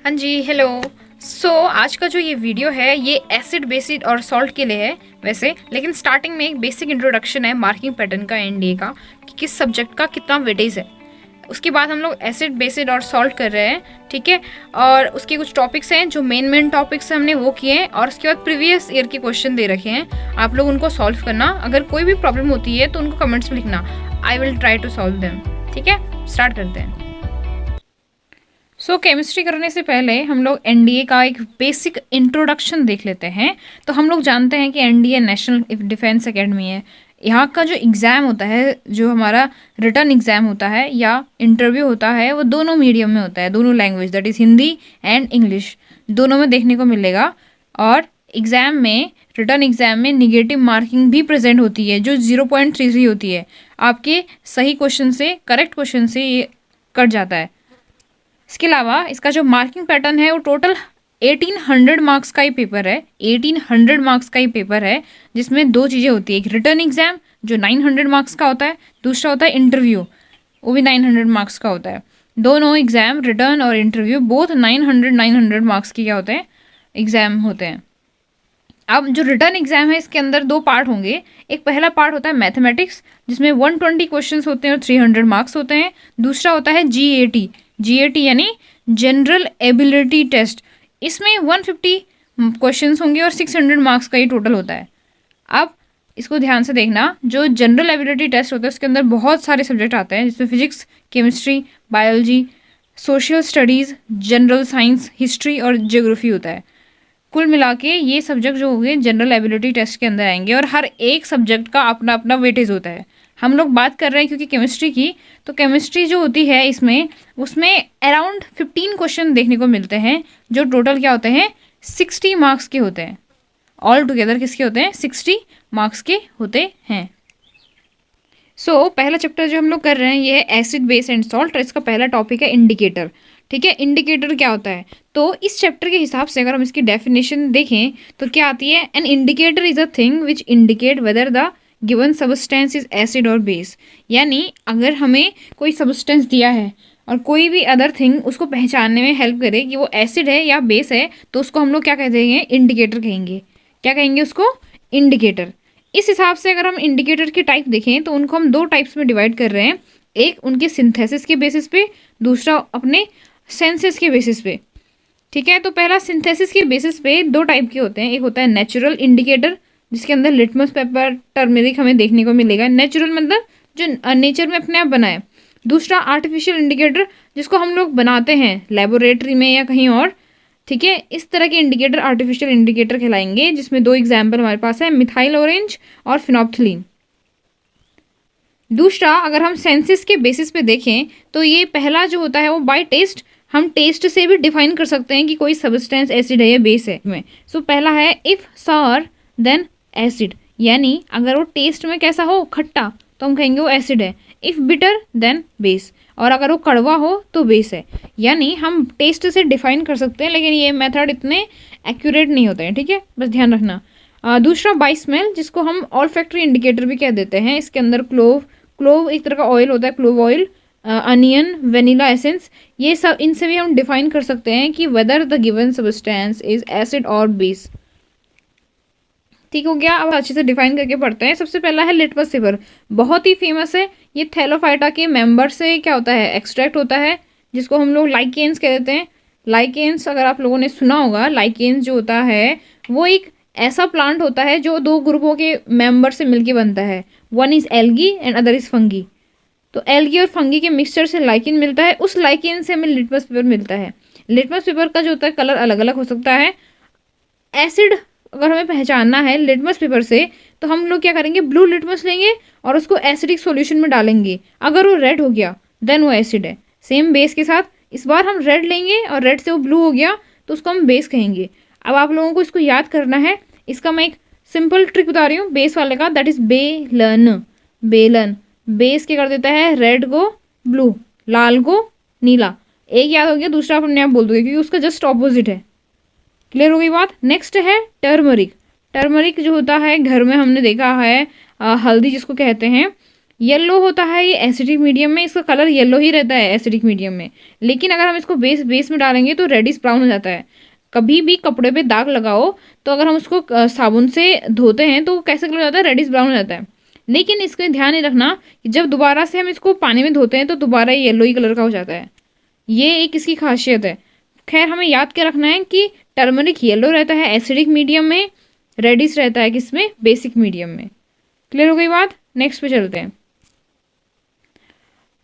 हाँ जी, हेलो। आज का जो ये वीडियो है ये एसिड बेसिड और सॉल्ट के लिए है वैसे, लेकिन स्टार्टिंग में एक बेसिक इंट्रोडक्शन है मार्किंग पैटर्न का एनडीए का कि किस सब्जेक्ट का कितना वेटेज है। उसके बाद हम लोग एसिड बेसिड और सॉल्ट कर रहे हैं, ठीक है। और उसके कुछ टॉपिक्स हैं जो मेन टॉपिक्स हमने वो किए हैं, और उसके बाद प्रीवियस ईयर के क्वेश्चन दे रखे हैं, आप लोग उनको सॉल्व करना। अगर कोई भी प्रॉब्लम होती है तो उनको कमेंट्स में लिखना, I will try to solve them. ठीक है, स्टार्ट करते हैं। केमिस्ट्री करने से पहले हम लोग एनडीए का एक बेसिक इंट्रोडक्शन देख लेते हैं। तो हम लोग जानते हैं कि एनडीए नेशनल डिफेंस एकेडमी है। यहाँ का जो एग्ज़ाम होता है, जो हमारा रिटर्न एग्ज़ाम होता है या इंटरव्यू होता है, वो दोनों मीडियम में होता है, दोनों language, that is Hindi and English, दोनों में देखने को मिलेगा। और एग्ज़ाम में, रिटर्न एग्ज़ाम में निगेटिव मार्किंग भी प्रेजेंट होती है, जो 0.33 होती है। आपके सही क्वेश्चन से, करेक्ट क्वेश्चन से ये कट जाता है। इसके अलावा इसका जो मार्किंग पैटर्न है वो टोटल 1800 मार्क्स का ही पेपर है। 1800 मार्क्स का ही पेपर है, जिसमें दो चीज़ें होती है, एक रिटर्न एग्जाम जो 900 मार्क्स का होता है, दूसरा होता है इंटरव्यू, वो भी 900 मार्क्स का होता है। दोनों एग्जाम, रिटर्न और इंटरव्यू, बोथ 900 मार्क्स के क्या होते हैं, एग्जाम होते हैं। अब जो रिटर्न एग्जाम है इसके अंदर दो पार्ट होंगे। एक पहला पार्ट होता है मैथमेटिक्स, जिसमें 120 क्वेश्चंस होते हैं और 300 मार्क्स होते हैं। दूसरा होता है जीएटी, जीएटी यानी जनरल एबिलिटी टेस्ट, इसमें 150 क्वेश्चंस होंगे और 600 मार्क्स का ही टोटल होता है। अब इसको ध्यान से देखना, जो जनरल एबिलिटी टेस्ट होता है उसके अंदर बहुत सारे सब्जेक्ट आते हैं, जिसमें physics, chemistry, biology, social studies, general science, history और ज्योग्राफी होता है। कुल मिला के ये सब्जेक्ट जो होंगे जनरल एबिलिटी टेस्ट के अंदर आएंगे, और हर एक सब्जेक्ट का अपना अपना वेटेज होता है। हम लोग बात कर रहे हैं क्योंकि केमिस्ट्री की, तो केमिस्ट्री जो होती है इसमें, उसमें अराउंड 15 क्वेश्चन देखने को मिलते हैं, जो टोटल क्या होते हैं, 60 मार्क्स के होते हैं। ऑल टुगेदर किसके होते हैं, 60 मार्क्स के होते हैं। पहला चैप्टर जो हम लोग कर रहे हैं ये है एसिड बेस एंड सॉल्ट, और इसका पहला टॉपिक है इंडिकेटर। ठीक है, इंडिकेटर क्या होता है, तो इस चैप्टर के हिसाब से अगर हम इसकी डेफिनेशन देखें तो क्या आती है, an indicator is a thing which indicate whether the given substance is acid और बेस। यानी अगर हमें कोई सबस्टेंस दिया है और कोई भी अदर थिंग उसको पहचानने में हेल्प करे कि वो एसिड है या बेस है, तो उसको हम लोग क्या कह देंगे, इंडिकेटर कहेंगे। क्या कहेंगे उसको, इंडिकेटर। इस हिसाब से अगर हम इंडिकेटर के टाइप देखें तो उनको हम दो टाइप्स में डिवाइड कर रहे हैं, एक उनके सिंथेसिस के बेसिस पे, दूसरा अपने सेंसेस के बेसिस पे। ठीक है, तो पहला सिंथेसिस के बेसिस पे दो टाइप के होते हैं, एक होता है नेचुरल इंडिकेटर, जिसके अंदर लिटमस पेपर, टर्मेरिक हमें देखने को मिलेगा। नेचुरल मतलब जो नेचर में अपने आप बनाए। दूसरा आर्टिफिशियल इंडिकेटर, जिसको हम लोग बनाते हैं लेबोरेटरी में या कहीं और। ठीक है, इस तरह के इंडिकेटर आर्टिफिशियल इंडिकेटर कहलाएंगे, जिसमें दो एग्जाम्पल हमारे पास है, मिथाइल ऑरेंज और फिनोप्थिलीन। दूसरा, अगर हम सेंसिस के बेसिस पे देखें तो ये पहला जो होता है वो बाय टेस्ट, हम टेस्ट से भी डिफाइन कर सकते हैं कि कोई सब्सटेंस एसिड है या बेस है में। पहला है इफ सावर देन एसिड, यानी अगर वो टेस्ट में कैसा हो, खट्टा, तो हम कहेंगे वो एसिड है। इफ बिटर देन बेस, और अगर वो कड़वा हो तो बेस है। यानी हम टेस्ट से डिफाइन कर सकते हैं, लेकिन ये मेथड इतने एक्यूरेट नहीं होते हैं। ठीक है, बस ध्यान रखना। दूसरा बाय स्मेल, जिसको हम ऑल्फैक्टरी इंडिकेटर भी कह देते हैं। इसके अंदर क्लोव एक तरह का ऑयल होता है, clove oil, onion, vanilla essence, ये सब, इनसे भी हम डिफाइन कर सकते हैं कि whether the given substance is acid और बेस। ठीक हो गया, अब अच्छे से डिफाइन करके पढ़ते हैं। सबसे पहला है लिटमस पेपर, बहुत ही फेमस है। ये थैलोफाइटा के मेंबर से क्या होता है, एक्सट्रैक्ट होता है, जिसको हम लोग लाइकेन्स कह देते हैं। लाइकेन्स अगर आप लोगों ने सुना होगा, लाइकेन्स जो होता है वो एक ऐसा प्लांट होता है जो दो ग्रुपों के मेंबर से मिलके बनता है, one is algae and other is fungi. तो एल्गी और फंगी के मिक्सचर से लाइकेन मिलता है, उस लाइकेन से हमें लिटमस पेपर मिलता है। लिटमस पेपर का जो होता है कलर अलग अलग हो सकता है। एसिड अगर हमें पहचानना है लिटमस पेपर से, तो हम लोग क्या करेंगे, ब्लू लिटमस लेंगे और उसको एसिडिक सॉल्यूशन में डालेंगे। अगर वो रेड हो गया देन वो एसिड है। सेम बेस के साथ इस बार हम रेड लेंगे और रेड से वो ब्लू हो गया तो उसको हम बेस कहेंगे। अब आप लोगों को इसको याद करना है, इसका मैं एक सिंपल ट्रिक बता रही हूँ बेस वाले का, दैट इज बेलन। बेलन बेस क्या कर देता है, रेड को ब्लू, लाल को नीला। एक याद हो गया, दूसरा आप अपने आप बोल दोगे क्योंकि उसका जस्ट ऑपोजिट है। क्लियर हो गई बात। नेक्स्ट है टर्मरिक। टर्मरिक जो होता है घर में हमने देखा है, हल्दी जिसको कहते हैं, येलो होता है ये एसिडिक मीडियम में, इसका कलर येलो ही रहता है एसिडिक मीडियम में। लेकिन अगर हम इसको बेस में डालेंगे तो रेडिश ब्राउन हो जाता है। कभी भी कपड़े पे दाग लगाओ तो अगर हम उसको साबुन से धोते हैं तो वो कैसे कलर हो जाता है, रेडिश ब्राउन हो जाता है। लेकिन इसको ध्यान नहीं रखना कि जब दोबारा से हम इसको पानी में धोते हैं तो दोबारा ये येलो ही कलर का हो जाता है। ये एक इसकी खासियत है। खैर हमें याद क्या रखना है कि टर्मरिक येलो रहता है एसिडिक मीडियम में, रेडिश रहता है किसमें, बेसिक मीडियम में। क्लियर हो गई बात। नेक्स्ट पे चलते हैं।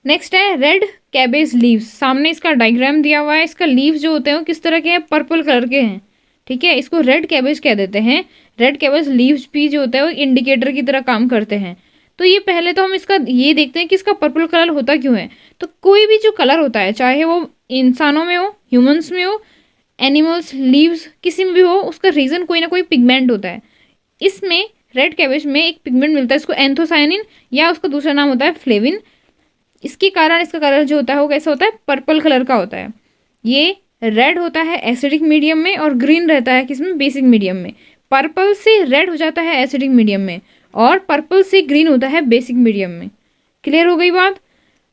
नेक्स्ट है रेड कैबेज लीव्स। सामने इसका डायग्राम दिया हुआ है। इसका लीव्स जो होते हैं वो किस तरह के हैं, पर्पल कलर के हैं। ठीक है, इसको रेड कैबेज कह देते हैं। रेड कैबेज लीव्स भी जो होता है वो इंडिकेटर की तरह काम करते हैं। तो ये पहले तो हम इसका ये देखते हैं कि इसका पर्पल कलर होता क्यों है। तो कोई भी जो कलर होता है, चाहे वो इंसानों में हो, ह्यूमंस में हो, एनिमल्स, लीव्स, किसी में भी हो, उसका रीज़न कोई ना कोई पिगमेंट होता है। इसमें रेड कैबेज में एक पिगमेंट मिलता है, इसको एंथोसायनिन, या उसका दूसरा नाम होता है फ्लेविन। इसके कारण इसका कलर जो होता है वो कैसा होता है, पर्पल कलर का होता है। ये रेड होता है एसिडिक मीडियम में और ग्रीन रहता है किसमें, बेसिक मीडियम में। पर्पल से रेड हो जाता है एसिडिक मीडियम में और पर्पल से ग्रीन होता है बेसिक मीडियम में। क्लियर हो गई बात।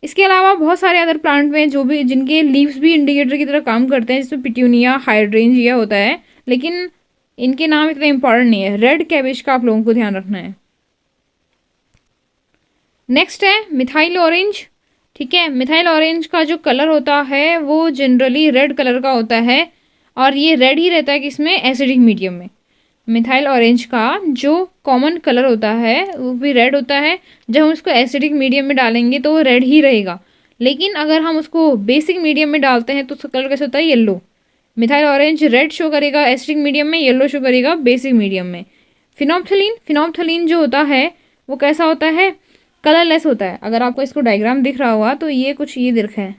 इसके अलावा बहुत सारे अदर प्लांट में जो भी जिनके लीव्स भी इंडिकेटर की तरह काम करते हैं, जिसमें पिट्यूनिया, हाइड्रेंजिया होता है, लेकिन इनके नाम इतने इंपॉर्टेंट नहीं है। रेड कैबेज का आप लोगों को ध्यान रखना है। नेक्स्ट है मिथाइल ऑरेंज। ठीक है, मिथाइल ऑरेंज का जो कलर होता है वो जनरली रेड कलर का होता है और ये रेड ही रहता है किसमें, एसिडिक मीडियम में। मिथाइल ऑरेंज का जो कॉमन कलर होता है वो भी रेड होता है। जब हम उसको एसिडिक मीडियम में डालेंगे तो वो रेड ही रहेगा। लेकिन अगर हम उसको बेसिक मीडियम में डालते हैं तो उसका कलर कैसे होता है, yellow. Methyl orange red show करेगा एसिडिक मीडियम में, येलो शो करेगा बेसिक मीडियम में। फिनोप्थलीन जो होता है वो कैसा होता है, कलरलेस होता है। अगर आपको इसको डायग्राम दिख रहा होगा तो ये कुछ ये दिख है,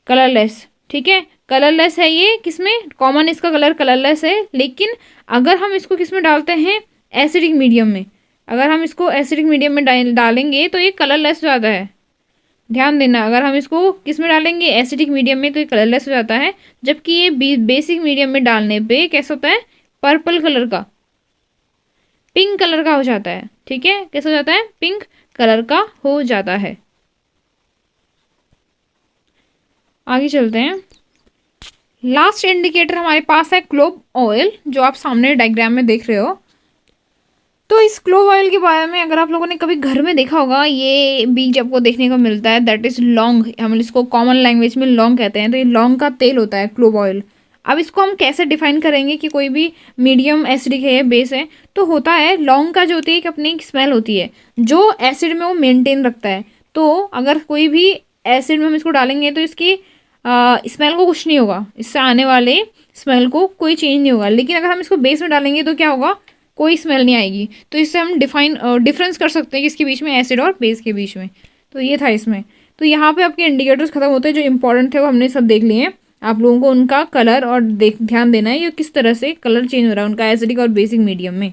कलरलेस। ठीक है, कलरलेस है ये किसमें, कॉमन इसका कलर कलरलेस है। लेकिन अगर हम इसको किसमें डालते हैं, एसिडिक मीडियम में, अगर हम इसको एसिडिक मीडियम में डालेंगे तो ये कलरलेस हो जाता है। ध्यान देना, अगर हम इसको किस में डालेंगे, एसिडिक मीडियम में, तो ये कलरलेस हो जाता है। जबकि ये बेसिक मीडियम में डालने पे कैसा होता है, पर्पल कलर का, पिंक कलर का हो जाता है। ठीक है, कैसा हो जाता है, पिंक कलर का हो जाता है। आगे चलते हैं। लास्ट इंडिकेटर हमारे पास है क्लोव ऑयल, जो आप सामने डायग्राम में देख रहे हो। तो इस क्लोव ऑयल के बारे में अगर आप लोगों ने कभी घर में देखा होगा, ये बीज आपको देखने को मिलता है, दैट इज़ लौंग। हम इसको कॉमन लैंग्वेज में लौंग कहते हैं। तो ये लौंग का तेल होता है क्लोव ऑयल। अब इसको हम कैसे डिफाइन करेंगे कि कोई भी मीडियम एसिडिक है या बेस है। तो होता है लौंग का जो होती है एक अपनी एक स्मेल होती है जो एसिड में वो मेंटेन रखता है। तो अगर कोई भी एसिड में हम इसको डालेंगे तो इसकी स्मेल को कुछ नहीं होगा, इससे आने वाले स्मेल को कोई चेंज नहीं होगा। लेकिन अगर हम इसको बेस में डालेंगे तो क्या होगा, कोई स्मेल नहीं आएगी। तो इससे हम डिफरेंस कर सकते हैं कि इसके बीच में एसिड और बेस के बीच में। तो ये था इसमें। तो यहाँ पे आपके इंडिकेटर्स खत्म होते हैं, जो इंपॉर्टेंट थे वो हमने सब देख लिए हैं। आप लोगों को उनका कलर और ध्यान देना है ये किस तरह से कलर चेंज हो रहा है उनका एसिडिक और बेसिक मीडियम में।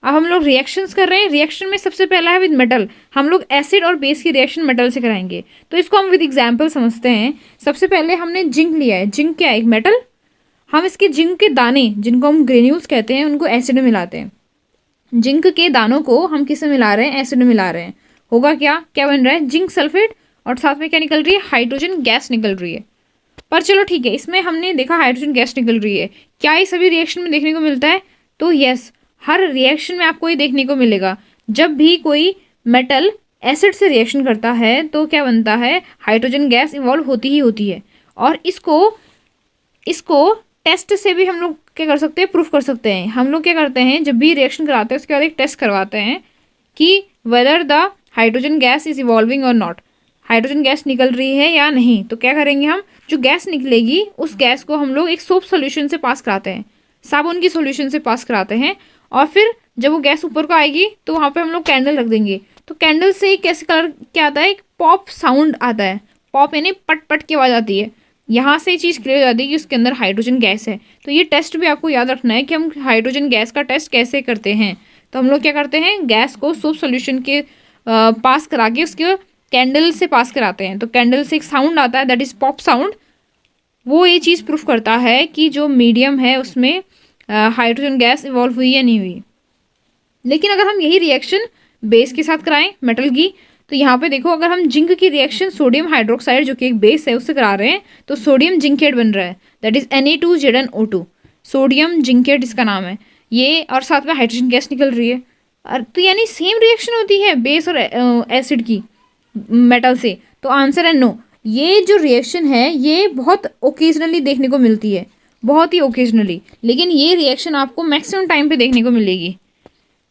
अब हम लोग रिएक्शंस कर रहे हैं। रिएक्शन में सबसे पहला है विद मेटल। हम लोग एसिड और बेस की रिएक्शन मेटल से कराएंगे। तो इसको हम विद एग्जाम्पल समझते हैं। सबसे पहले हमने जिंक लिया है। जिंक क्या है, एक मेटल। हम इसके जिंक के दाने, जिनको हम ग्रेन्यूल्स कहते हैं, उनको एसिड में मिलाते हैं। जिंक के दानों को हम किससे मिला रहे हैं, एसिड में मिला रहे हैं। होगा क्या, क्या बन रहा है, जिंक सल्फेट, और साथ में क्या निकल रही है, हाइड्रोजन गैस निकल रही है। पर चलो ठीक है, इसमें हमने देखा हाइड्रोजन गैस निकल रही है। क्या ये सभी रिएक्शन में देखने को मिलता है, तो यस, हर रिएक्शन में आपको ये देखने को मिलेगा। जब भी कोई मेटल एसिड से रिएक्शन करता है तो क्या बनता है, हाइड्रोजन गैस इवॉल्व होती ही होती है। और इसको टेस्ट से भी हम लोग क्या कर सकते हैं, प्रूफ कर सकते हैं। हम लोग क्या करते हैं, जब भी रिएक्शन कराते हैं उसके बाद एक टेस्ट करवाते हैं कि whether the hydrogen gas is evolving और नॉट, हाइड्रोजन गैस निकल रही है या नहीं। तो क्या करेंगे हम, जो गैस निकलेगी उस गैस को हम लोग एक सोप सोल्यूशन से पास कराते हैं, साबुन की सोल्यूशन से पास कराते हैं। और फिर जब वो गैस ऊपर को आएगी तो वहाँ पे हम लोग कैंडल रख देंगे। तो कैंडल से एक कैसे कलर क्या आता है, एक पॉप साउंड आता है। पॉप यानी पट पट की आवाज़ आती है। यहाँ से ये चीज़ क्लियर हो जाती है कि उसके अंदर हाइड्रोजन गैस है। तो ये टेस्ट भी आपको याद रखना है कि हम हाइड्रोजन गैस का टेस्ट कैसे करते हैं। तो हम लोग क्या करते हैं, गैस को सोप सोल्यूशन के पास करा के उसके कैंडल से पास कराते हैं। तो कैंडल से एक साउंड आता है, दैट इज़ पॉप साउंड। वो ये चीज़ प्रूफ करता है कि जो मीडियम है उसमें हाइड्रोजन गैस इवॉल्व हुई या नहीं हुई। लेकिन अगर हम यही रिएक्शन बेस के साथ कराएं मेटल की, तो यहाँ पे देखो अगर हम जिंक की रिएक्शन सोडियम हाइड्रोक्साइड जो कि एक बेस है उससे करा रहे हैं तो सोडियम जिंकेट बन रहा है, that is Na2ZnO2, sodium zincate इसका नाम है ये, और साथ में हाइड्रोजन गैस निकल रही है। तो यानी सेम रिएक्शन होती है बेस और एसिड की मेटल से, तो आंसर है नो। ये जो रिएक्शन है ये बहुत ओकेजनली देखने को मिलती है, बहुत ही ओकेजनली, लेकिन ये रिएक्शन आपको मैक्सिमम टाइम पे देखने को मिलेगी।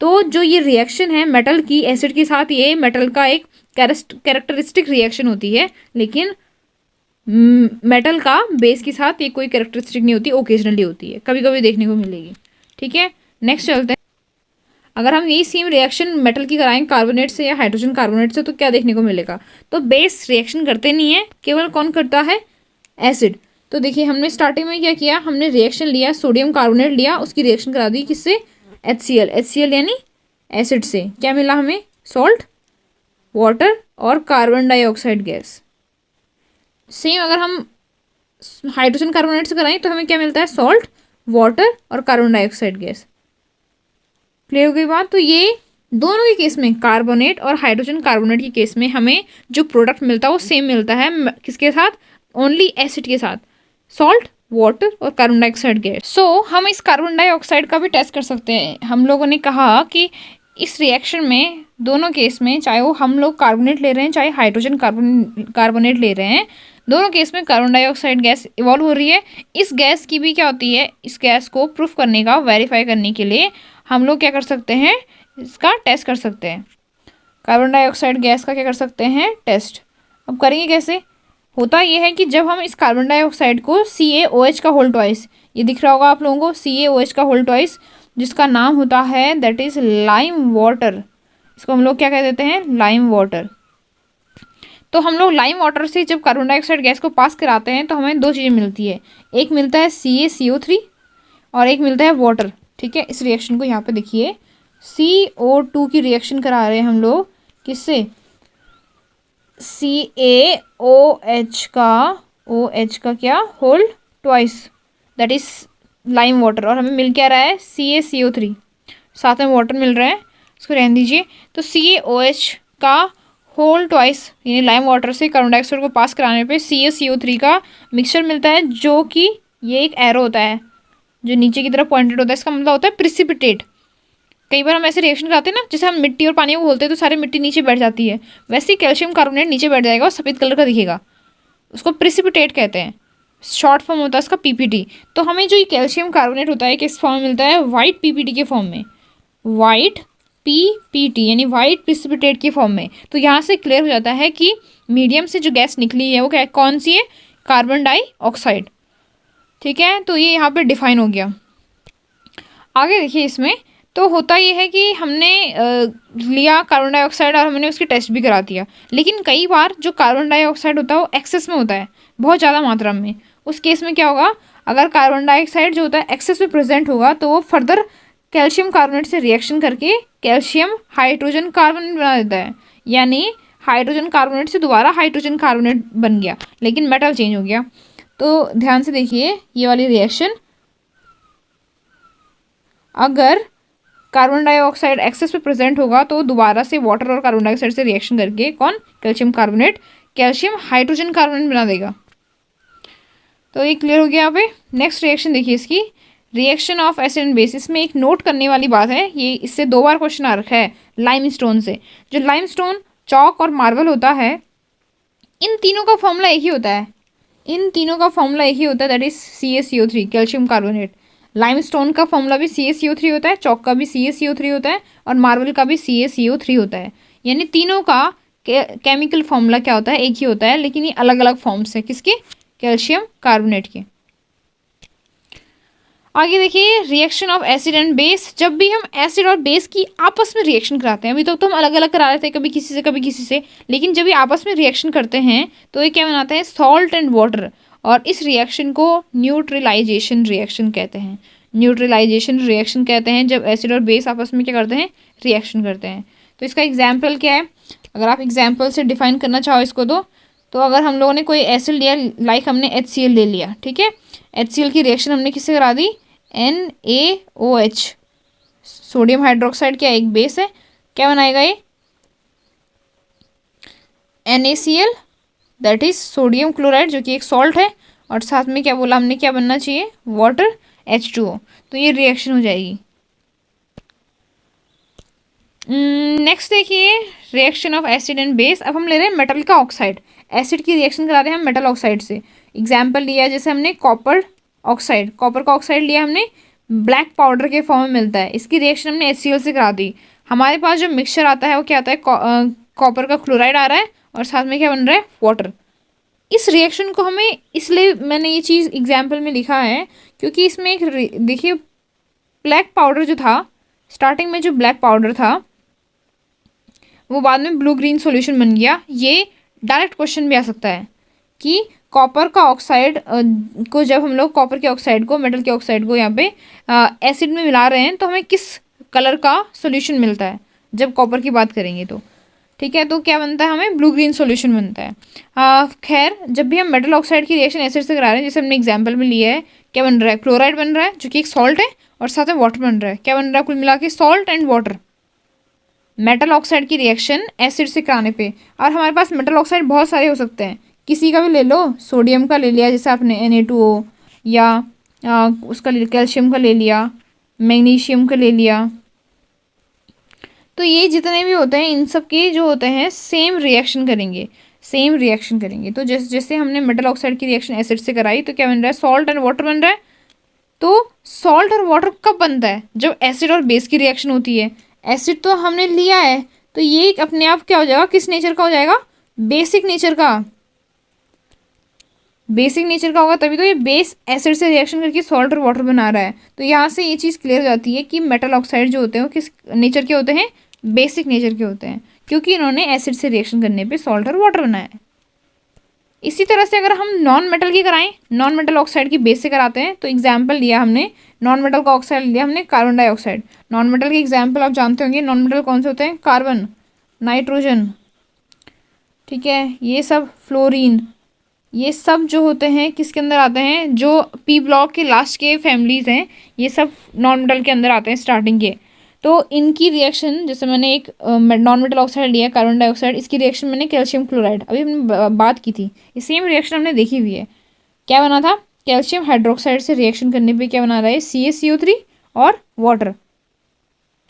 तो जो ये रिएक्शन है मेटल की एसिड के साथ, ये मेटल का एक कैरेक्टरिस्टिक रिएक्शन होती है, लेकिन मेटल का बेस के साथ ये कोई कैरेक्टरिस्टिक नहीं होती, ओकेजनली होती है, कभी कभी देखने को मिलेगी। ठीक है, नेक्स्ट चलते हैं। अगर हम यही सेम रिएक्शन मेटल की कराएं कार्बोनेट से या हाइड्रोजन कार्बोनेट से तो क्या देखने को मिलेगा, तो बेस रिएक्शन करते नहीं है, केवल कौन करता है, एसिड। तो देखिए हमने स्टार्टिंग में क्या किया, हमने रिएक्शन लिया, सोडियम कार्बोनेट लिया, उसकी रिएक्शन करा दी किससे, HCl यानी एसिड से, क्या मिला हमें, सॉल्ट, वाटर और कार्बन डाइऑक्साइड गैस। सेम अगर हम हाइड्रोजन कार्बोनेट से कराएं तो हमें क्या मिलता है, सॉल्ट, वाटर और कार्बन डाइऑक्साइड गैस। क्लियर हो गई बात। तो ये दोनों के केस में, कार्बोनेट और हाइड्रोजन कार्बोनेट के केस में हमें जो प्रोडक्ट मिलता है वो सेम मिलता है, किसके साथ, ओनली एसिड के साथ, सॉल्ट, वाटर और कार्बन डाइऑक्साइड गैस। सो हम इस कार्बन डाइऑक्साइड का भी टेस्ट कर सकते हैं। हम लोगों ने कहा कि इस रिएक्शन में दोनों केस में, चाहे वो हम लोग कार्बोनेट ले रहे हैं चाहे हाइड्रोजन कार्बोनेट ले रहे हैं, दोनों केस में कार्बन डाइऑक्साइड गैस इवॉल्व हो रही है। इस गैस की भी क्या होती है, इस गैस को प्रूफ करने का, वेरीफाई करने के लिए हम लोग क्या कर सकते हैं, इसका टेस्ट कर सकते हैं। कार्बन डाइऑक्साइड गैस का क्या कर सकते हैं, टेस्ट। अब करेंगे कैसे, होता यह है कि जब हम इस कार्बन डाइऑक्साइड को CaOH का होल ट्वाइस, ये दिख रहा होगा आप लोगों को, CaOH का होल ट्वाइस, जिसका नाम होता है दैट इज लाइम वाटर, इसको हम लोग क्या कह देते हैं, लाइम वाटर। तो हम लोग लाइम वाटर से जब कार्बन डाइऑक्साइड गैस को पास कराते हैं तो हमें दो चीज़ें मिलती है, एक मिलता है CaCO3 और एक मिलता है वाटर। ठीक है, इस रिएक्शन को यहाँ पे देखिए, CO2 की रिएक्शन करा रहे हैं हम लोग, किससे, CaOH का, OH का क्या, whole twice, that is lime water, और हमें मिल क्या रहा है, CaCO3, साथ में वाटर मिल रहा है, इसको रहने दीजिए। तो CaOH का होल ट्वाइस यानी लाइम वाटर से कार्बन डाइऑक्साइड को पास कराने पे CaCO3 का मिक्सचर मिलता है, जो कि ये एक एरो होता है जो नीचे की तरफ पॉइंटेड होता है, इसका मतलब होता है प्रिसिपिटेट। कई बार हम ऐसे रिएक्शन कराते हैं ना, जैसे हम मिट्टी और पानी को घोलते हैं तो सारी मिट्टी नीचे बैठ जाती है, वैसे ही कैल्शियम कार्बोनेट नीचे बैठ जाएगा और सफ़ेद कलर का दिखेगा, उसको प्रिसिपिटेट कहते हैं, शॉर्ट फॉर्म होता है इसका PPT। तो हमें जो ये कैल्शियम कार्बोनेट होता है किस फॉर्म में मिलता है, वाइट PPT के फॉर्म में, वाइट PPT यानी वाइट प्रिसिपिटेट के फॉर्म में। तो यहाँ से क्लियर हो जाता है कि मीडियम से जो गैस निकली है वो क्या, कौन सी है, कार्बन डाइऑक्साइड। ठीक है, तो ये यहाँ पे डिफाइन हो गया। आगे देखिए इसमें तो होता ये है कि हमने लिया कार्बन डाइऑक्साइड और हमने उसकी टेस्ट भी करा दिया, लेकिन कई बार जो कार्बन डाइऑक्साइड होता है वो एक्सेस में होता है, बहुत ज़्यादा मात्रा में। उस केस में क्या होगा, अगर कार्बन डाइऑक्साइड जो होता है एक्सेस में प्रेजेंट होगा तो वो फर्दर कैल्शियम कार्बोनेट से रिएक्शन करके कैल्शियम हाइड्रोजन कार्बोनेट बना देता है, यानी हाइड्रोजन कार्बोनेट से दोबारा हाइड्रोजन कार्बोनेट बन गया, लेकिन मेटल चेंज हो गया। तो ध्यान से देखिए ये वाली रिएक्शन, अगर कार्बन डाइऑक्साइड एक्सेस पे प्रेजेंट होगा तो दोबारा से वाटर और कार्बन डाइऑक्साइड से रिएक्शन करके कौन, calcium carbonate calcium hydrogen carbonate बना देगा। तो ये क्लियर हो गया यहाँ पे। नेक्स्ट रिएक्शन देखिए इसकी, reaction of acid and base. इसमें एक नोट करने वाली बात है, ये इससे 2 बार क्वेश्चन आ रखा है लाइमस्टोन से। जो लाइमस्टोन, चौक और मार्बल होता है, इन तीनों का फॉर्मूला एक ही होता है, इन तीनों का फॉर्मूला एक ही होता है, that is CaCO3 calcium carbonate. Limestone का फॉर्मूला भी CaCO3 होता है, चौक का भी CaCO3 होता है और मार्बल का भी CaCO3 होता है। यानी तीनों का केमिकल फॉर्मूला क्या होता है, एक ही होता है, लेकिन ये अलग अलग फॉर्म्स है, किसके, कैल्शियम कार्बोनेट के। आगे देखिए reaction of acid and base. जब भी हम एसिड और बेस की आपस में रिएक्शन कराते हैं, अभी तो हम अलग अलग करा रहे थे, कभी किसी से कभी किसी से, लेकिन जब ये आपस में रिएक्शन करते हैं तो ये क्या बनाते हैं, सॉल्ट एंड वाटर, और इस रिएक्शन को न्यूट्रलाइजेशन रिएक्शन कहते हैं। न्यूट्रलाइजेशन रिएक्शन कहते हैं जब एसिड और बेस आपस में क्या करते हैं, रिएक्शन करते हैं। तो इसका एग्जाम्पल क्या है, अगर आप एग्जाम्पल से डिफाइन करना चाहो इसको तो अगर हम लोगों ने कोई एसिड लिया, लाइक हमने HCl ले लिया, ठीक है, HCl की रिएक्शन हमने किससे करा दी, NaOH, सोडियम हाइड्रोक्साइड क्या एक बेस है, क्या बनाएगा ये, NaCl, that is sodium chloride, जो कि एक सॉल्ट है, और साथ में क्या बोला हमने, क्या बनना चाहिए, वाटर, H2O। तो ये रिएक्शन हो जाएगी। नेक्स्ट देखिए, reaction of acid and base. अब हम ले रहे हैं मेटल का ऑक्साइड, एसिड की रिएक्शन करा रहे हैं हम मेटल ऑक्साइड से। एग्जाम्पल लिया जैसे हमने कॉपर ऑक्साइड, कॉपर का ऑक्साइड लिया हमने, ब्लैक पाउडर के फॉर्म में मिलता है, इसकी रिएक्शन हमने HCl से करा दी। हमारे पास जो मिक्सचर आता है वो क्या आता है, कॉपर का क्लोराइड आ रहा है और साथ में क्या बन रहा है, वाटर। इस रिएक्शन को हमें, इसलिए मैंने ये चीज़ एग्जाम्पल में लिखा है क्योंकि इसमें एक देखिए, ब्लैक पाउडर जो था, स्टार्टिंग में जो ब्लैक पाउडर था वो बाद में ब्लू ग्रीन सॉल्यूशन बन गया। ये डायरेक्ट क्वेश्चन भी आ सकता है कि कॉपर का ऑक्साइड को, जब हम लोग कॉपर के ऑक्साइड को, मेटल के ऑक्साइड को यहाँ पे एसिड में मिला रहे हैं तो हमें किस कलर का सॉल्यूशन मिलता है, जब कॉपर की बात करेंगे तो, ठीक है, तो क्या बनता है, हमें ब्लू ग्रीन सॉल्यूशन बनता है। खैर, जब भी हम मेटल ऑक्साइड की रिएक्शन एसिड से करा रहे हैं, जैसे हमने एग्जाम्पल में लिया है, क्या बन रहा है, क्लोराइड बन रहा है जो कि एक सॉल्ट है, और साथ में वाटर बन रहा है, क्या बन रहा है, कुल मिला के salt and water. Metal oxide की रिएक्शन एसिड से कराने पे, और हमारे पास मेटल ऑक्साइड बहुत सारे हो सकते हैं, किसी का भी ले लो, सोडियम का ले लिया जैसे आपने Na2O, या उसका कैल्शियम का ले लिया, मैग्नीशियम का ले लिया। तो ये जितने भी होते हैं इन सब के जो होते हैं सेम रिएक्शन करेंगे, सेम रिएक्शन करेंगे। तो जैसे जैसे हमने मेटल ऑक्साइड की रिएक्शन एसिड से कराई तो क्या बन रहा है, सॉल्ट एंड वाटर बन रहा है। तो सॉल्ट और वाटर कब बनता है, जब एसिड और बेस की रिएक्शन होती है। एसिड तो हमने लिया है तो ये अपने आप क्या हो जाएगा, किस नेचर का हो जाएगा, बेसिक नेचर का, बेसिक नेचर का होगा, तभी तो ये बेस एसिड से रिएक्शन करके सॉल्ट और वाटर बना रहा है। तो यहाँ से ये चीज़ क्लियर हो जाती है कि मेटल ऑक्साइड जो होते हैं वो किस नेचर के होते हैं, बेसिक नेचर के होते हैं, क्योंकि इन्होंने एसिड से रिएक्शन करने पे सॉल्ट और वाटर बनाया है। इसी तरह से अगर हम नॉन मेटल की कराएं, नॉन मेटल ऑक्साइड की बेस से कराते हैं, तो एग्जाम्पल लिया हमने नॉन मेटल का ऑक्साइड लिया हमने, कार्बन डाइऑक्साइड। नॉन मेटल के एग्जाम्पल आप जानते होंगे, नॉन मेटल कौन से होते हैं, कार्बन, नाइट्रोजन, ठीक है, ये सब, फ्लोरीन, ये सब जो होते हैं किसके अंदर आते हैं, जो पी ब्लॉक के लास्ट के फैमिलीज हैं, ये सब नॉन मेटल के अंदर आते हैं स्टार्टिंग के। तो इनकी रिएक्शन, जैसे मैंने एक नॉन मेटल ऑक्साइड लिया कार्बन डाइऑक्साइड, इसकी रिएक्शन मैंने कैल्शियम क्लोराइड, अभी हमने बात की थी, ये सेम रिएक्शन हमने देखी हुई है। क्या बना था, कैल्शियम हाइड्रोक्साइड से रिएक्शन करने पे क्या बना रहा है, CaCO3 और वाटर।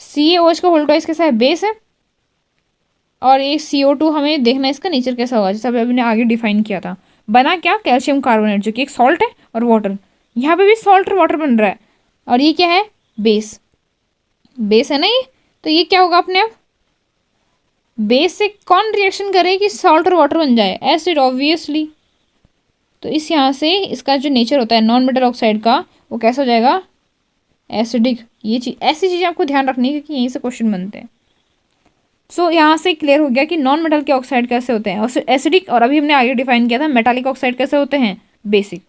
CaOH का होल्ड ट्वाइस कैसा है, बेस है, और ये CO2 हमें देखना है इसका नेचर कैसा होगा, जैसा अभी ने आगे डिफाइन किया था। बना क्या, कैल्शियम कार्बोनेट जो कि एक सॉल्ट है, और वाटर, यहाँ पे भी सॉल्ट और वाटर बन रहा है, और ये क्या है, बेस, बेस है ना ये। तो ये क्या होगा अपने आप, बेस से कौन रिएक्शन करे कि सॉल्ट और वाटर बन जाए, एसिड ऑब्वियसली। तो इस यहाँ से इसका जो नेचर होता है नॉन मेटल ऑक्साइड का, वो कैसा हो जाएगा, एसिडिक। ये चीज़, ऐसी चीज़ें आपको ध्यान रखनी है क्योंकि यहीं से क्वेश्चन बनते हैं। सो यहाँ से क्लियर हो गया कि नॉन मेटल के ऑक्साइड कैसे होते हैं, और एसिडिक, और अभी हमने आगे डिफाइन किया था मेटालिक ऑक्साइड कैसे होते हैं, बेसिक।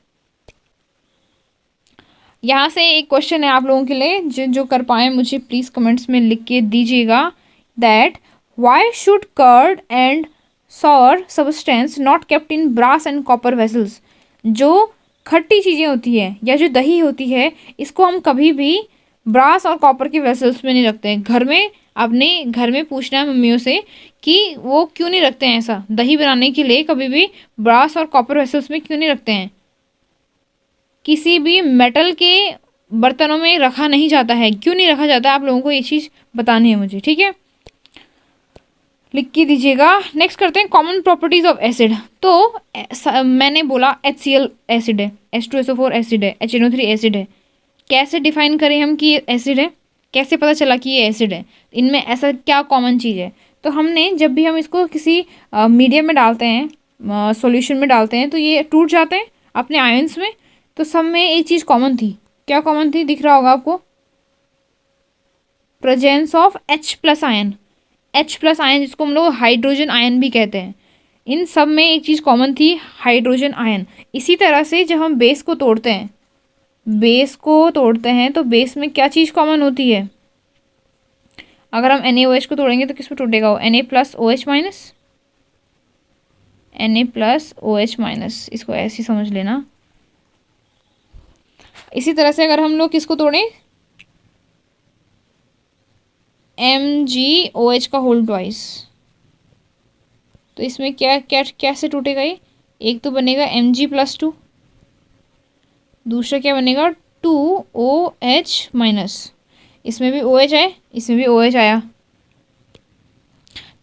यहाँ से एक क्वेश्चन है आप लोगों के लिए, जो कर पाए मुझे प्लीज़ कमेंट्स में लिख के दीजिएगा, that why should curd and sour substance not kept in brass and copper vessels. जो खट्टी चीज़ें होती है या जो दही होती है, इसको हम कभी भी ब्रास और कॉपर के वेसल्स में नहीं रखते हैं। घर में, अपने घर में पूछना है मम्मियों से कि वो क्यों नहीं रखते हैं ऐसा, दही बनाने के लिए कभी भी ब्रास और कॉपर वेसल्स में क्यों नहीं रखते हैं, किसी भी मेटल के बर्तनों में रखा नहीं जाता है, क्यों नहीं रखा जाता है, आप लोगों को ये चीज़ बतानी है मुझे, ठीक है, लिख के दीजिएगा। नेक्स्ट करते हैं कॉमन प्रॉपर्टीज ऑफ एसिड। तो मैंने बोला HCl एसिड है, H2SO4 एसिड है, HNO3 एसिड है। कैसे डिफाइन करें हम कि ये एसिड है, कैसे पता चला कि ये एसिड है, इनमें ऐसा क्या कॉमन चीज़ है। तो हमने जब भी हम इसको किसी मीडियम में डालते हैं, सॉल्यूशन में डालते हैं, तो ये टूट जाते हैं अपने आयंस में। तो सब में एक चीज़ कॉमन थी, क्या कॉमन थी, दिख रहा होगा आपको, presence of H+ ion, H+ ion जिसको हम लोग हाइड्रोजन आयन भी कहते हैं। इन सब में एक चीज़ कॉमन थी, हाइड्रोजन आयन। इसी तरह से जब हम बेस को तोड़ते हैं, बेस को तोड़ते हैं तो बेस में क्या चीज़ कॉमन होती है, अगर हम NaOH को तोड़ेंगे तो किस पे टूटेगा वो, Na+OH-, Na+OH-, इसको ऐसे समझ लेना। इसी तरह से अगर हम लोग किसको तोड़ें, MgOH का होल ट्वाइस। तो इसमें क्या क्या कैसे टूटेगा ये? एक तो बनेगा Mg+2, दूसरा क्या बनेगा 2OH-। इसमें भी OH है, इसमें भी OH आया।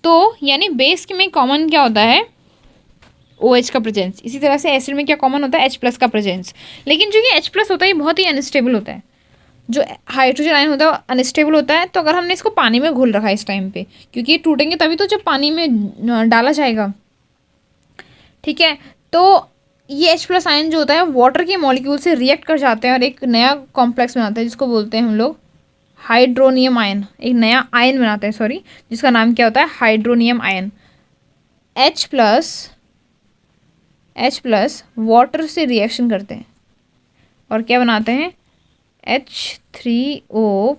तो यानी बेस में कॉमन क्या होता है? OH का प्रेजेंस। इसी तरह से एसिड में क्या कॉमन होता है? H+ का प्रेजेंस। लेकिन जो ये H+ होता है ये बहुत ही अनस्टेबल होता है। जो हाइड्रोजन आयन होता है अनस्टेबल होता है। तो अगर हमने इसको पानी में घोल रखा है इस टाइम पे, क्योंकि ये टूटेंगे तभी तो जब पानी में डाला जाएगा, ठीक है। तो ये H+ आयन जो होता है वाटर के मॉलिक्यूल से रिएक्ट कर जाते हैं और एक नया कॉम्प्लेक्स बनाते हैं जिसको बोलते हैं हम लोग हाइड्रोनियम आयन। एक नया आयन बनाते हैं, सॉरी, जिसका नाम क्या होता है? Hydronium ion. H+ वाटर से रिएक्शन करते हैं और क्या बनाते हैं? H3O+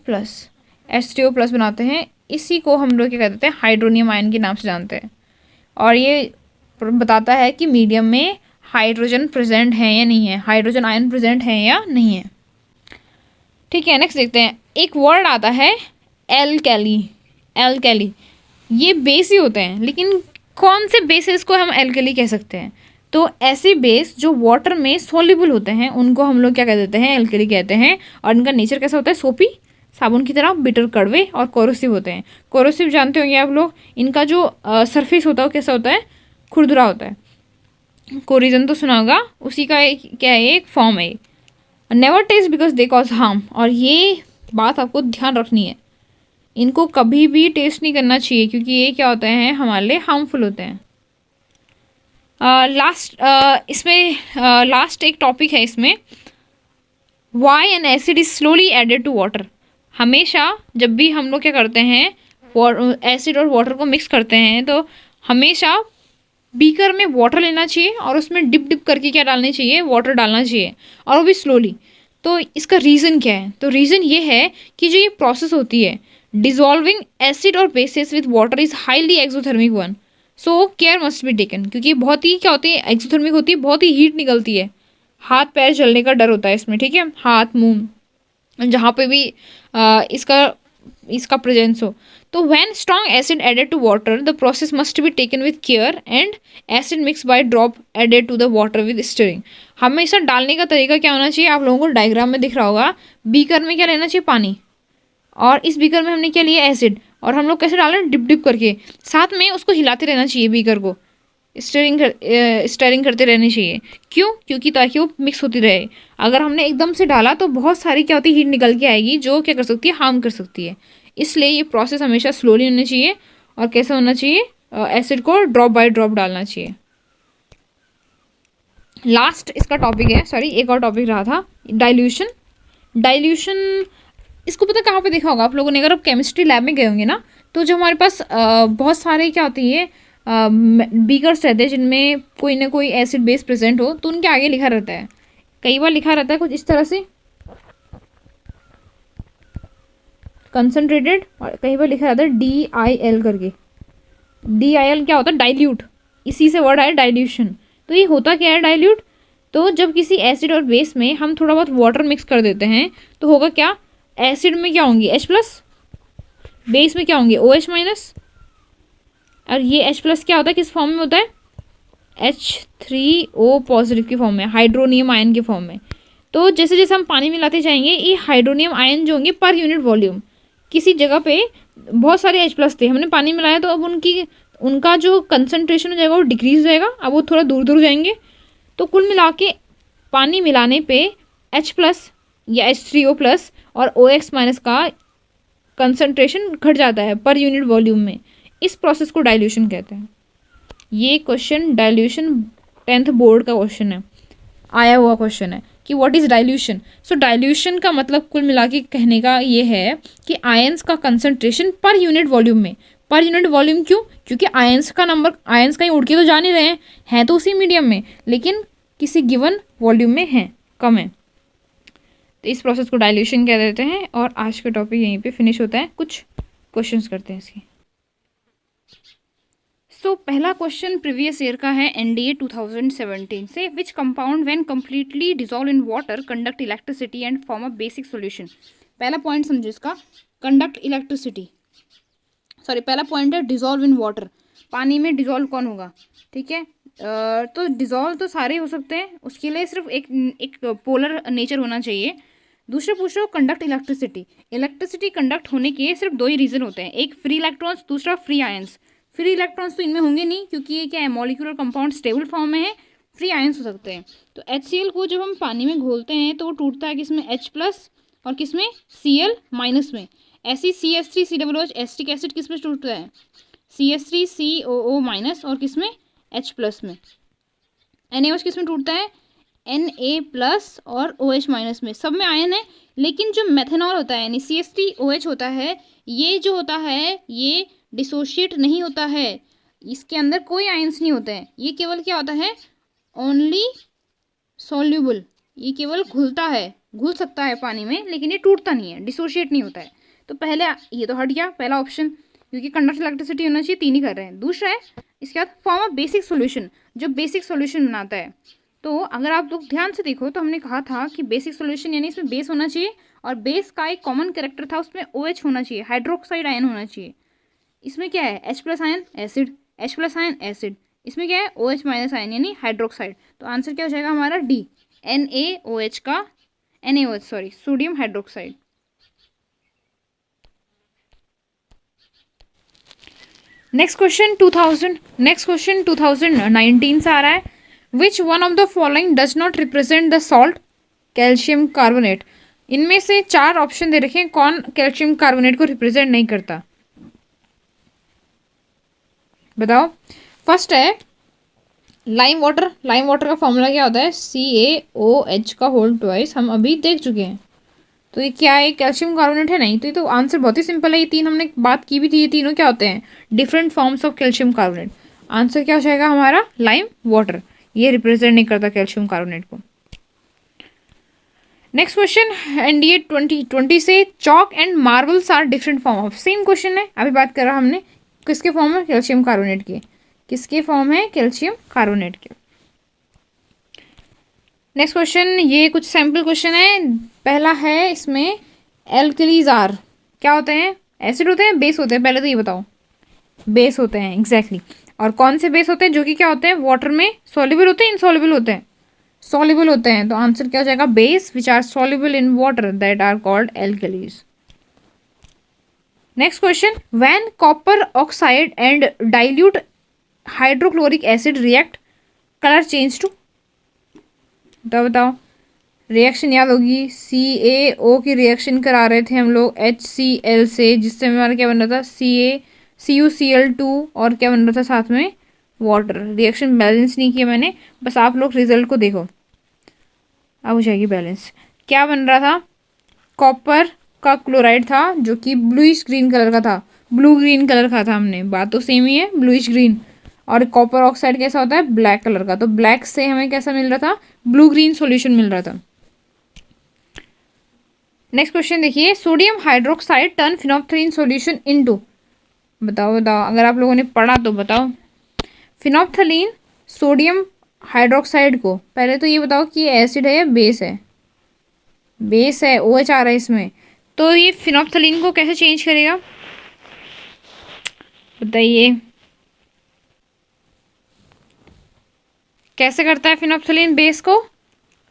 बनाते हैं। इसी को हम लोग क्या कहते हैं? हाइड्रोनियम आयन के नाम से जानते हैं। और ये बताता है कि मीडियम में हाइड्रोजन प्रेजेंट है या नहीं है, हाइड्रोजन आयन प्रेजेंट है या नहीं है। ठीक है, नेक्स्ट देखते हैं। एक वर्ड आता है एल्कली। एल्कली ये बेस ही होते हैं, लेकिन कौन से बेसिस को हम एल्कली कह सकते हैं? तो ऐसे बेस जो वाटर में सॉल्युबल होते हैं उनको हम लोग क्या कह देते हैं? एल्कली कहते हैं। और इनका नेचर कैसा होता है? सोपी, साबुन की तरह, बिटर, कड़वे और कोरोसिव होते हैं। कोरोसिव जानते होंगे आप लोग, इनका जो सरफेस होता है वो कैसा होता है? खुरदुरा होता है। कोरिजन तो सुना होगा, उसी का क्या है? एक फॉर्म है। Never taste because they cause harm. और ये बात आपको ध्यान रखनी है, इनको कभी भी टेस्ट नहीं करना चाहिए क्योंकि ये क्या होते हैं? हमारे लिए हार्मफुल होते हैं। इसमें लास्ट एक टॉपिक है इसमें, why an acid is slowly added to water. हमेशा जब भी हम लोग क्या करते हैं, एसिड और वाटर को मिक्स करते हैं, तो हमेशा बीकर में वाटर लेना चाहिए और उसमें डिप डिप करके क्या डालना चाहिए? वाटर डालना चाहिए, और वो भी स्लोली। तो इसका रीज़न क्या है? तो रीज़न ये है कि जो ये प्रोसेस होती है डिजॉल्विंग एसिड और basis with water is highly exothermic one, so care must be taken. क्योंकि बहुत ही क्या होती है? एक्सोथर्मिक होती है, बहुत ही हीट निकलती है, हाथ पैर जलने का डर होता है इसमें, ठीक है, हाथ मुंह जहाँ पे भी इसका प्रेजेंस हो। तो when strong acid added to water the process must be taken with care and acid mix by drop added to the water with stirring. हमेशा डालने का तरीका क्या होना चाहिए? आप लोगों को डायग्राम में दिख रहा होगा, बीकर में क्या लेना चाहिए? पानी, और इस बीकर में हमने क्या लिया? एसिड। और हम लोग कैसे डाल रहे हैं? डिप डिप करके, साथ में उसको हिलाते रहना चाहिए, बीकर को स्टेरिंग करते रहनी चाहिए। क्यों? क्योंकि ताकि वो मिक्स होती रहे। अगर हमने एकदम से डाला तो बहुत सारी क्या होती है? हीट निकल के आएगी जो क्या कर सकती है? हार्म कर सकती है। इसलिए ये प्रोसेस हमेशा स्लोली होना चाहिए। और कैसा होना चाहिए? एसिड को ड्रॉप बाय ड्रॉप डालना चाहिए। लास्ट इसका टॉपिक है, सॉरी एक और टॉपिक रहा था, डाइल्यूशन। डाइल्यूशन इसको पता कहाँ पे देखा होगा आप लोगों ने? अगर आप केमिस्ट्री लैब में गए होंगे ना, तो जो हमारे पास बहुत सारे क्या होती है बीकर्स रहते हैं जिनमें कोई ना कोई एसिड बेस प्रेजेंट हो, तो उनके आगे लिखा रहता है, कई बार लिखा रहता है कुछ इस तरह से कंसनट्रेटेड, और कई बार लिखा रहता है DIL करके। DIL क्या होता है? डाइल्यूट। इसी से वर्ड आया डाइल्यूशन। तो ये होता क्या है डाइल्यूट? तो जब किसी एसिड और बेस में हम थोड़ा बहुत वाटर मिक्स कर देते हैं तो होगा क्या? एसिड में क्या होंगी? H+, बेस में क्या होंगे? OH-। और ये H+ क्या होता है? किस फॉर्म में होता है? H3O+ की फॉर्म में, हाइड्रोनियम आयन के फॉर्म में। तो जैसे जैसे हम पानी मिलाते जाएंगे, ये हाइड्रोनियम आयन जो होंगे पर यूनिट वॉल्यूम, किसी जगह पे बहुत सारे H+ थे, हमने पानी मिलाया तो अब उनका जो कंसनट्रेशन हो जाएगा वो डिक्रीज हो जाएगा, अब वो थोड़ा दूर दूर जाएंगे। तो कुल मिला के पानी मिलाने पे H+ या H3O+ और OX- का कंसनट्रेशन घट जाता है पर यूनिट वॉल्यूम में। इस प्रोसेस को डाइल्यूशन कहते हैं। ये क्वेश्चन डाइल्यूशन 10th बोर्ड का क्वेश्चन है, आया हुआ क्वेश्चन है कि what is dilution. So dilution का मतलब कुल मिला के कहने का ये है कि आयंस का कंसनट्रेशन पर यूनिट वॉल्यूम में। पर यूनिट वॉल्यूम क्यों? क्योंकि आयंस का नंबर, आयंस कहीं उड़ के तो जा नहीं रहे हैं तो उसी मीडियम में, लेकिन किसी गिवन वॉल्यूम में हैं, कम है। तो इस प्रोसेस को डाइल्यूशन कह देते हैं। और आज का टॉपिक यहीं पे फिनिश होता है। कुछ क्वेश्चंस करते हैं इसके। सो पहला क्वेश्चन प्रीवियस ईयर का है, NDA 2017 से, which compound when completely dissolve in water conduct electricity and form a basic solution. पहला पॉइंट समझो इसका, कंडक्ट इलेक्ट्रिसिटी। सॉरी पहला पॉइंट है डिजॉल्व इन वाटर, पानी में डिजॉल्व कौन होगा, ठीक है। तो डिजॉल्व तो सारे हो सकते हैं, उसके लिए सिर्फ एक पोलर नेचर होना चाहिए। दूसरा पूछ रहे हो कंडक्ट इलेक्ट्रिसिटी, इलेक्ट्रिसिटी कंडक्ट होने के सिर्फ दो ही रीज़न होते हैं, एक फ्री इलेक्ट्रॉन्स, दूसरा फ्री आयंस। फ्री इलेक्ट्रॉन्स तो इनमें होंगे नहीं क्योंकि ये क्या है, मॉलिक्यूलर कंपाउंड स्टेबल फॉर्म में है। फ्री आयंस हो सकते हैं। तो HCl को जब हम पानी में घोलते हैं तो वो टूटता है किसमें, H+ और किसमें, Cl- में। ऐसी CH3COOH एसिटिक एसिड किसमें टूटता है, CH3COO- और किसमें, H+ में। NaOH किसमें टूटता है, Na+ और OH- में। सब में आयन है, लेकिन जो मेथेनॉल होता है यानी CH3OH होता है, ये जो होता है ये डिसोशिएट नहीं होता है, इसके अंदर कोई आयंस नहीं होते हैं। ये केवल क्या होता है, ओनली सॉल्यूबल, ये केवल घुलता है, घुल सकता है पानी में, लेकिन ये टूटता नहीं है, डिसोशिएट नहीं होता है। तो पहले ये तो हट गया पहला ऑप्शन, क्योंकि कंडक्ट इलेक्ट्रिसिटी होना चाहिए, 3 ही कर रहे हैं। दूसरा है इसके बाद फॉर्म ऑफ बेसिक सॉल्यूशन, जो बेसिक सॉल्यूशन बनाता है। तो अगर आप लोग ध्यान से देखो तो हमने कहा था कि बेसिक सॉल्यूशन यानी इसमें बेस होना चाहिए, और बेस का एक कॉमन कैरेक्टर था, उसमें OH होना चाहिए, हाइड्रोक्साइड आयन होना चाहिए। इसमें क्या है, H+ ion acid, H+ ion acid, इसमें क्या है OH- आयन यानी हाइड्रोक्साइड। तो आंसर क्या हो जाएगा हमारा D, NaOH sorry sodium hydroxide. Next question 2019 से आ रहा है। Which one of the following does not represent the salt calcium carbonate. इनमें से 4 ऑप्शन दे रखे हैं, कौन कैल्शियम कार्बोनेट को रिप्रेजेंट नहीं करता, बताओ। फर्स्ट है लाइम वाटर, लाइम वाटर का फॉर्मूला क्या होता है, CaOH का होल ट्वाइस, हम अभी देख चुके हैं। तो ये क्या है, कैल्शियम कार्बोनेट है, नहीं। तो ये तो आंसर बहुत ही सिंपल है, ये 3 हमने बात की भी थी। ये तीनों क्या होते हैं, different forms of calcium carbonate. Answer क्या हो जाएगा हमारा, लाइम वाटर, ये रिप्रेजेंट नहीं करता कैल्शियम कार्बोनेट को। नेक्स्ट क्वेश्चन NDA 2020 से, chalk and marbles are different form of, same question है, अभी बात कर रहा हमने किसके फॉर्म है, कैल्शियम कार्बोनेट के, किसके फॉर्म है, कैल्शियम कार्बोनेट के। नेक्स्ट क्वेश्चन, ये कुछ सैम्पल क्वेश्चन है। पहला है इसमें एल्कलीज आर क्या होते हैं, एसिड होते हैं, बेस होते हैं, पहले तो ये बताओ। बेस होते हैं, एग्जैक्टली। और कौन से बेस होते हैं जो कि क्या होते हैं, वाटर में सॉल्युबल होते हैं, इनसॉल्युबल होते हैं, सॉल्युबल होते हैं। तो आंसर क्या हो जाएगा, base which are soluble in water that are called alkalis. Next question, when copper oxide and dilute hydrochloric acid react, colour change to, बताओ बताओ। रिएक्शन याद होगी, CaO की रिएक्शन करा रहे थे हम लोग HCl से, जिससे हमारा क्या बन रहा था, CuCl2, और क्या बन रहा था साथ में, वाटर। रिएक्शन बैलेंस नहीं किया मैंने, बस आप लोग रिजल्ट को देखो, अब हो जाएगी बैलेंस। क्या बन रहा था, कॉपर का क्लोराइड था जो कि ब्लूइश ग्रीन कलर का था, ब्लू ग्रीन कलर का था, हमने बात तो सेम ही है, ब्लूइश ग्रीन। और कॉपर ऑक्साइड कैसा होता है, ब्लैक कलर का, तो ब्लैक से हमें कैसा मिल रहा था, ब्लू ग्रीन सॉल्यूशन मिल रहा था। नेक्स्ट क्वेश्चन देखिए, sodium hydroxide turn phenolphthalein solution into, बताओ बताओ, अगर आप लोगों ने पढ़ा तो बताओ। फिनोप्थलीन सोडियम हाइड्रोक्साइड को, पहले तो ये बताओ कि ये एसिड है या बेस है, बेस है, OH आ रहा है इसमें, तो ये फिनोप्थलीन को कैसे चेंज करेगा, बताइए कैसे करता है फिनोप्थलीन बेस को,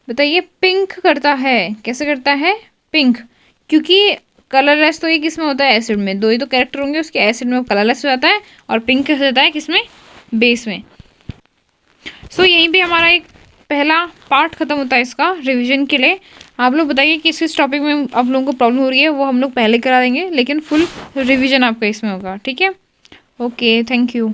बताइए। पिंक करता है, कैसे करता है, पिंक, क्योंकि कलरलेस तो ये किस में होता है, एसिड में, दो ही तो कैरेक्टर होंगे उसके, एसिड में कलरलेस हो जाता है, और पिंक कैसे होता है, किसमें, बेस में। सो यहीं पे हमारा एक पहला पार्ट खत्म होता है इसका रिवीजन के लिए। आप लोग बताइए कि किस टॉपिक में आप लोगों को प्रॉब्लम हो रही है, वो हम लोग पहले करा देंगे, लेकिन फुल रिवीजन आपका इसमें होगा, ठीक है। Okay, thank you.